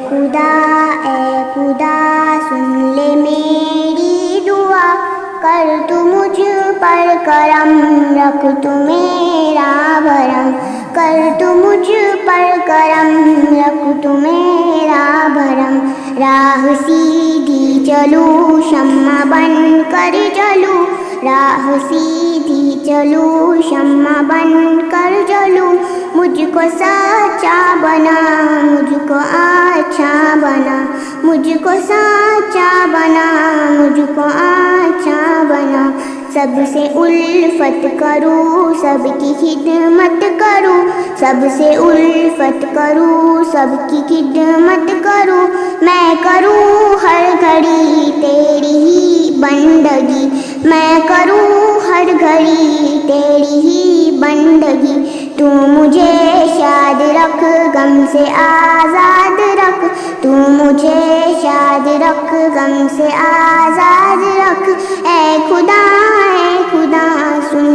खुदा ए खुदा सुन ले मेरी दुआ, कर तू मुझ पर करम, रख तू मेरा भरम, कर तू मुझ पर करम, रख तू मेरा भरम। राह सीधी चलूं शम्मा बन कर जलूं, राह सीधी चलूं शम्मा बन कर जलूं, मुझको सच्चा बना, मुझको अच्छा बना, मुझको सच्चा बना, मुझको अच्छा बना। सबसे उल्फत करूं, सबकी खिदमत करूं, सबसे उल्फत करूं, सबकी खिदमत करूं। मैं करूं हर घड़ी तेरी ही बंदगी, मैं करूं हर घड़ी तेरी ही बंदगी। तू मुझे शाद रख, गम से आज़ाद रख, तू मुझे शाद रख, गम से आज़ाद रख। ऐ खुदा सुन